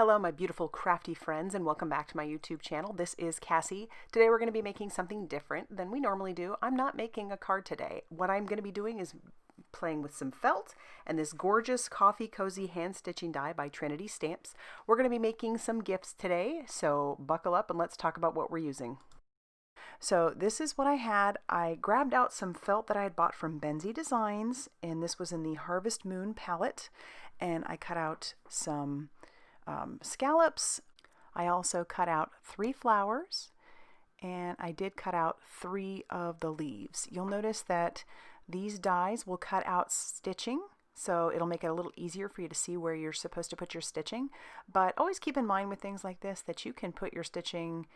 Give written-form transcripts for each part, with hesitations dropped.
Hello, my beautiful crafty friends, and welcome back to my YouTube channel. This is Cassie. Today we're going to be making something different than we normally do. I'm not making a card today. What I'm going to be doing is playing with some felt and this gorgeous coffee cozy hand stitching die by Trinity stamps. We're going to be making some gifts today, so buckle up and let's talk about what we're using. So this is what I had. I grabbed out some felt that I had bought from Benzie Designs, and this was in the Harvest Moon palette, and I cut out some scallops. I also cut out 3 flowers, and I did cut out 3 of the leaves. You'll notice that these dies will cut out stitching, so it'll make it a little easier for you to see where you're supposed to put your stitching. But always keep in mind with things like this that you can put your stitching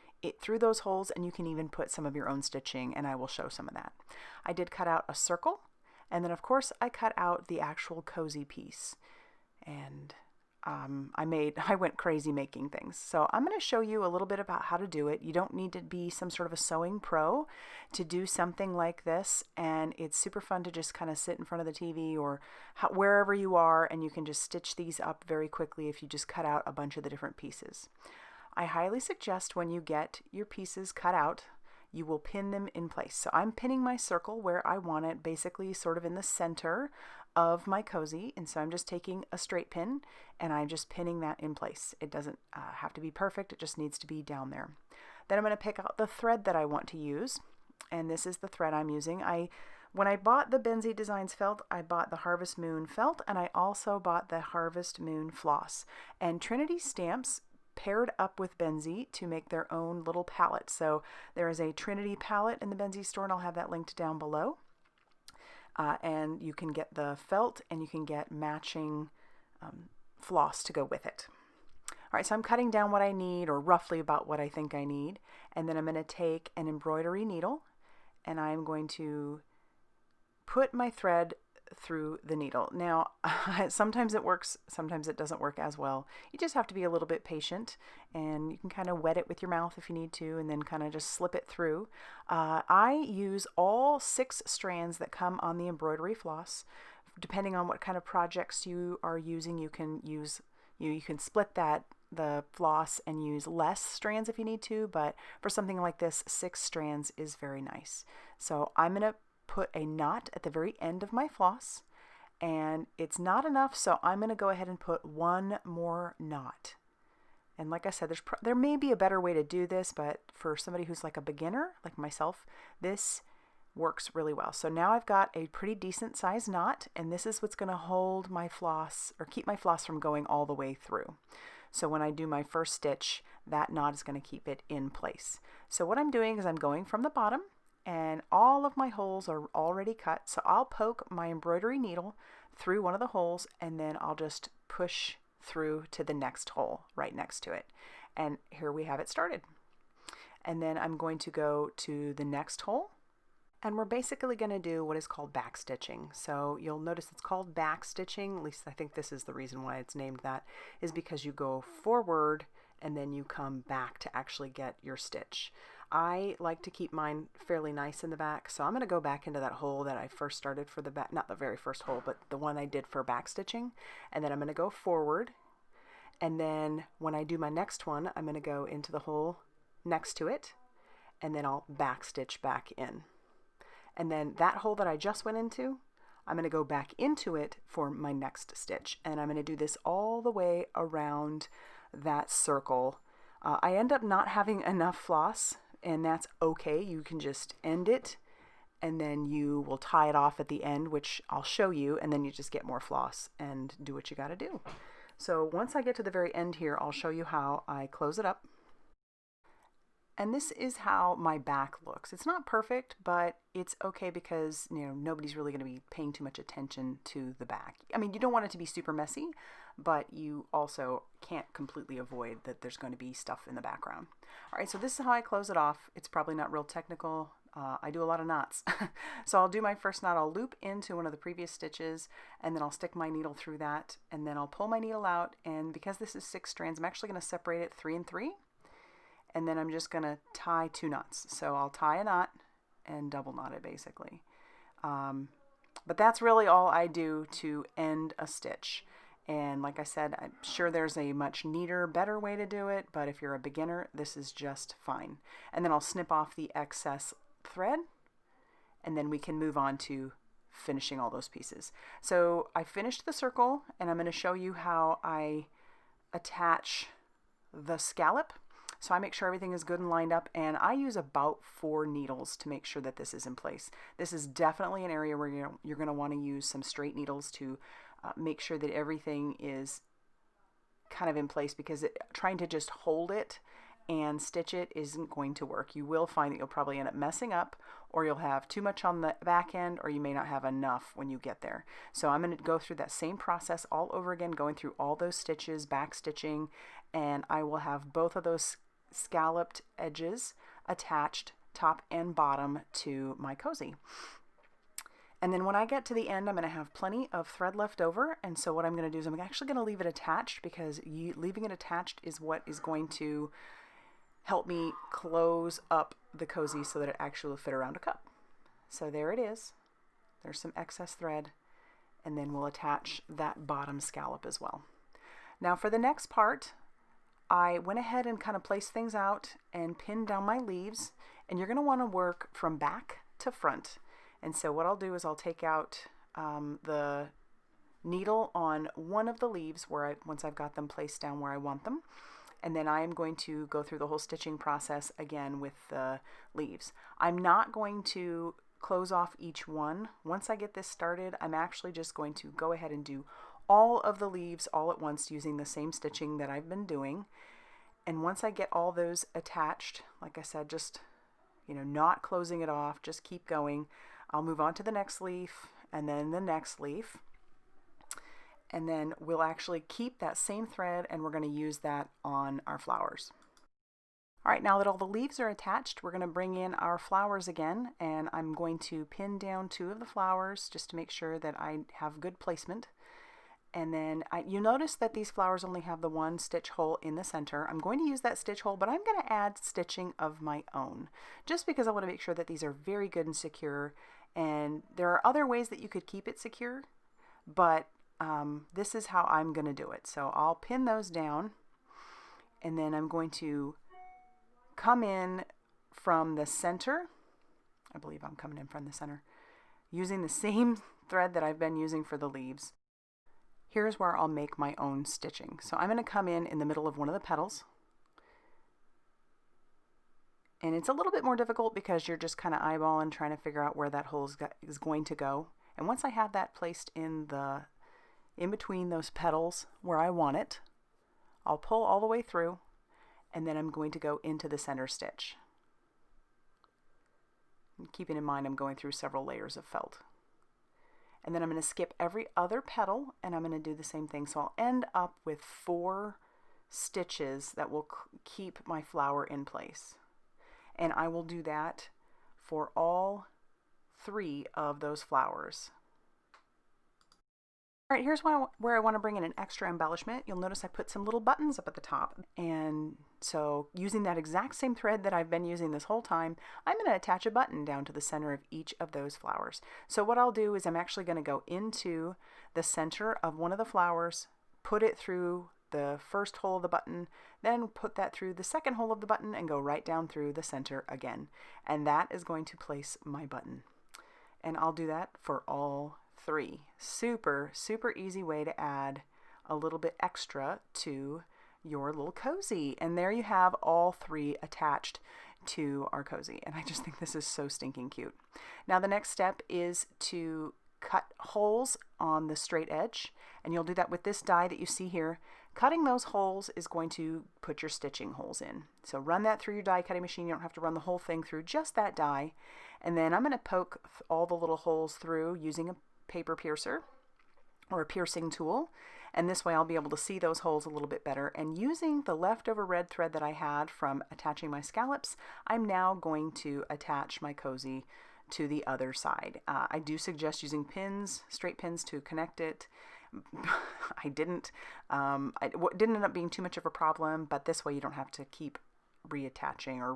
through those holes, and you can even put some of your own stitching, and I will show some of that. I did cut out a circle, and then of course I cut out the actual cozy piece. And I went crazy making things. So I'm going to show you a little bit about how to do it. You don't need to be some sort of a sewing pro to do something like this, and it's super fun to just kind of sit in front of the TV or wherever you are, and you can just stitch these up very quickly if you just cut out a bunch of the different pieces. I highly suggest when you get your pieces cut out, you will pin them in place. So I'm pinning my circle where I want it, basically sort of in the center of my cozy, and so I'm just taking a straight pin and I'm just pinning that in place. It doesn't have to be perfect, it just needs to be down there. Then I'm going to pick out the thread that I want to use, and this is the thread I'm using. When I bought the Benzie Designs felt, I bought the Harvest Moon felt, and I also bought the Harvest Moon floss. And Trinity stamps paired up with Benzie to make their own little palette. So there is a Trinity palette in the Benzie store, and I'll have that linked down below. And you can get the felt and you can get matching floss to go with it. All right, so I'm cutting down what I need, or roughly about what I think I need, and then I'm going to take an embroidery needle and I'm going to put my thread through the needle. Now, sometimes it works, sometimes it doesn't work as well. You just have to be a little bit patient, and you can kind of wet it with your mouth if you need to, and then kind of just slip it through. I use all 6 strands that come on the embroidery floss. Depending on what kind of projects you are using, you can split the floss and use less strands if you need to, but for something like this, 6 strands is very nice. So I'm going to put a knot at the very end of my floss, and it's not enough, so I'm going to go ahead and put 1 more knot. And like I said, there may be a better way to do this, but for somebody who's like a beginner like myself, this works really well. So now I've got a pretty decent size knot, and this is what's going to hold my floss, or keep my floss from going all the way through. So when I do my first stitch, that knot is going to keep it in place. So what I'm doing is I'm going from the bottom, and all of my holes are already cut, so I'll poke my embroidery needle through one of the holes, and then I'll just push through to the next hole right next to it. And here we have it started. And then I'm going to go to the next hole, and we're basically going to do what is called back stitching. So you'll notice it's called back stitching, at least I think this is the reason why it's named that, is because you go forward and then you come back to actually get your stitch. I like to keep mine fairly nice in the back, so I'm going to go back into that hole that I first started for the back, not the very first hole, but the one I did for back stitching, and then I'm going to go forward, and then when I do my next one, I'm going to go into the hole next to it, and then I'll back stitch back in. And then that hole that I just went into, I'm going to go back into it for my next stitch, and I'm going to do this all the way around that circle. I end up not having enough floss, and that's okay. You can just end it, and then you will tie it off at the end, which I'll show you, and then you just get more floss and do what you got to do. So once I get to the very end here, I'll show you how I close it up. And this is how my back looks. It's not perfect, but it's okay because, you know, nobody's really going to be paying too much attention to the back. I mean, you don't want it to be super messy, but you also can't completely avoid that there's going to be stuff in the background. All right, so this is how I close it off. It's probably not real technical. I do a lot of knots. So I'll do my first knot. I'll loop into one of the previous stitches, and then I'll stick my needle through that, and then I'll pull my needle out. And because this is 6 strands, I'm actually going to separate it 3 and 3. And then I'm just going to tie 2 knots. So I'll tie a knot and double knot it basically. But that's really all I do to end a stitch. And like I said, I'm sure there's a much neater, better way to do it, but if you're a beginner, this is just fine. And then I'll snip off the excess thread, and then we can move on to finishing all those pieces. So I finished the circle, and I'm going to show you how I attach the scallop. So I make sure everything is good and lined up, and I use about 4 needles to make sure that this is in place. This is definitely an area where you're going to want to use some straight needles to make sure that everything is kind of in place, because trying to just hold it and stitch it isn't going to work. You will find that you'll probably end up messing up, or you'll have too much on the back end, or you may not have enough when you get there. So I'm going to go through that same process all over again, going through all those stitches, back stitching, and I will have both of those scalloped edges attached top and bottom to my cozy. And then when I get to the end, I'm going to have plenty of thread left over, and so what I'm going to do is I'm actually going to leave it attached, because leaving it attached is what is going to help me close up the cozy so that it actually will fit around a cup. So there it is. There's some excess thread, and then we'll attach that bottom scallop as well. Now for the next part, I went ahead and kind of placed things out and pinned down my leaves, and you're going to want to work from back to front. And so what I'll do is I'll take out the needle on one of the leaves once I've got them placed down where I want them, and then I am going to go through the whole stitching process again with the leaves. I'm not going to close off each one. Once I get this started, I'm actually just going to go ahead and do all of the leaves all at once using the same stitching that I've been doing. And once I get all those attached, like I said, just not closing it off, just keep going. I'll move on to the next leaf, and then the next leaf, and then we'll actually keep that same thread, and we're going to use that on our flowers. All right, now that all the leaves are attached, we're going to bring in our flowers again, and I'm going to pin down 2 of the flowers just to make sure that I have good placement. And then you notice that these flowers only have the 1 stitch hole in the center. I'm going to use that stitch hole, but I'm going to add stitching of my own, just because I want to make sure that these are very good and secure. And there are other ways that you could keep it secure, but this is how I'm going to do it. So I'll pin those down, and then I'm going to come in from the center. I believe I'm coming in from the center, using the same thread that I've been using for the leaves. Here's where I'll make my own stitching. So I'm going to come in the middle of one of the petals. And it's a little bit more difficult because you're just kind of eyeballing, trying to figure out where that hole is going to go. And once I have that placed in between those petals where I want it, I'll pull all the way through, and then I'm going to go into the center stitch. And keeping in mind I'm going through several layers of felt. And then I'm going to skip every other petal, and I'm going to do the same thing. So I'll end up with 4 stitches that will keep my flower in place. And I will do that for all 3 of those flowers. All right, here's where I want to bring in an extra embellishment. You'll notice I put some little buttons up at the top. And so using that exact same thread that I've been using this whole time, I'm going to attach a button down to the center of each of those flowers. So what I'll do is I'm actually going to go into the center of one of the flowers, put it through the first hole of the button, then put that through the second hole of the button, and go right down through the center again. And that is going to place my button. And I'll do that for all 3. Super, super easy way to add a little bit extra to your little cozy. And there you have all 3 attached to our cozy. And I just think this is so stinking cute. Now the next step is to cut holes on the straight edge. And you'll do that with this die that you see here. Cutting those holes is going to put your stitching holes in. So run that through your die cutting machine. You don't have to run the whole thing through, just that die. And then I'm going to poke all the little holes through using a paper piercer or a piercing tool, and this way I'll be able to see those holes a little bit better. And using the leftover red thread that I had from attaching my scallops, I'm now going to attach my cozy to the other side. I do suggest using pins, straight pins, to connect it. I didn't. It didn't end up being too much of a problem, but this way you don't have to keep reattaching or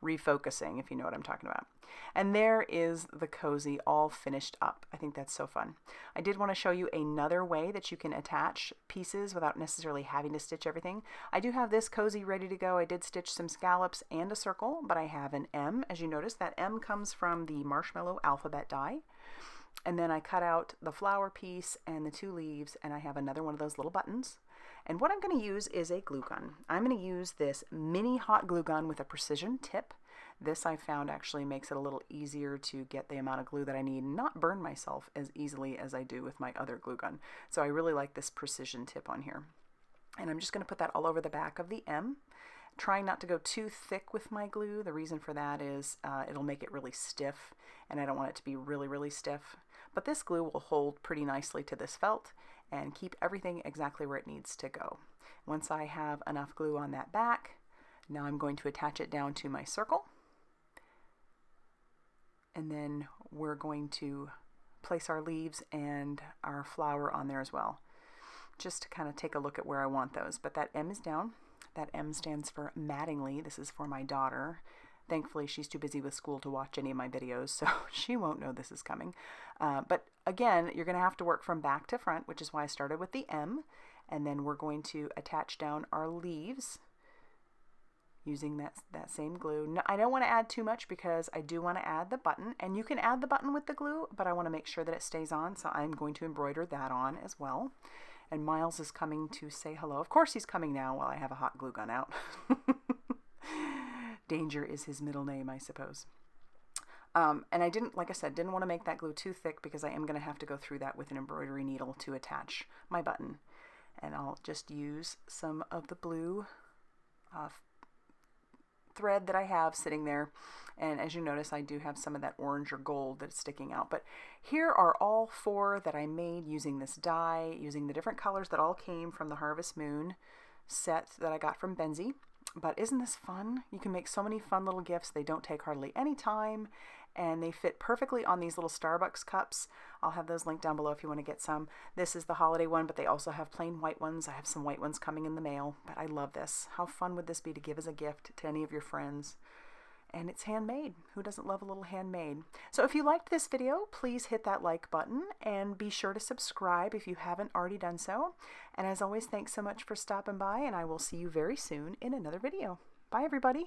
refocusing, if you know what I'm talking about. And there is the cozy all finished up. I think that's so fun. I did want to show you another way that you can attach pieces without necessarily having to stitch everything. I do have this cozy ready to go. I did stitch some scallops and a circle, but I have an M. As you notice, that M comes from the Marshmallow alphabet die. And then I cut out the flower piece and the 2 leaves, and I have another one of those little buttons. And what I'm going to use is a glue gun. I'm going to use this mini hot glue gun with a precision tip. This I found actually makes it a little easier to get the amount of glue that I need and not burn myself as easily as I do with my other glue gun. So I really like this precision tip on here. And I'm just going to put that all over the back of the M. Trying not to go too thick with my glue. The reason for that is it'll make it really stiff, and I don't want it to be really, really stiff. But this glue will hold pretty nicely to this felt and keep everything exactly where it needs to go. Once I have enough glue on that back, now I'm going to attach it down to my circle. And then we're going to place our leaves and our flower on there as well, just to kind of take a look at where I want those. But that M is down. That M stands for Mattingly. This is for my daughter. Thankfully, she's too busy with school to watch any of my videos, so she won't know this is coming. But again, you're going to have to work from back to front, which is why I started with the M. And then we're going to attach down our leaves using that same glue. No, I don't want to add too much because I do want to add the button, and you can add the button with the glue, but I want to make sure that it stays on, so I'm going to embroider that on as well. And Miles is coming to say hello. Of course he's coming now while I have a hot glue gun out. Danger is his middle name, I suppose. And I didn't, like I said, didn't want to make that glue too thick because I am going to have to go through that with an embroidery needle to attach my button. And I'll just use some of the blue thread that I have sitting there, and as you notice, I do have some of that orange or gold that's sticking out. But here are all 4 that I made using this die, using the different colors that all came from the Harvest Moon set that I got from Benzie. But isn't this fun? You can make so many fun little gifts. They don't take hardly any time, and they fit perfectly on these little Starbucks cups. I'll have those linked down below if you want to get some. This is the holiday one, but they also have plain white ones. I have some white ones coming in the mail, but I love this. How fun would this be to give as a gift to any of your friends? And it's handmade. Who doesn't love a little handmade? So if you liked this video, please hit that like button and be sure to subscribe if you haven't already done so. And as always, thanks so much for stopping by, and I will see you very soon in another video. Bye, everybody.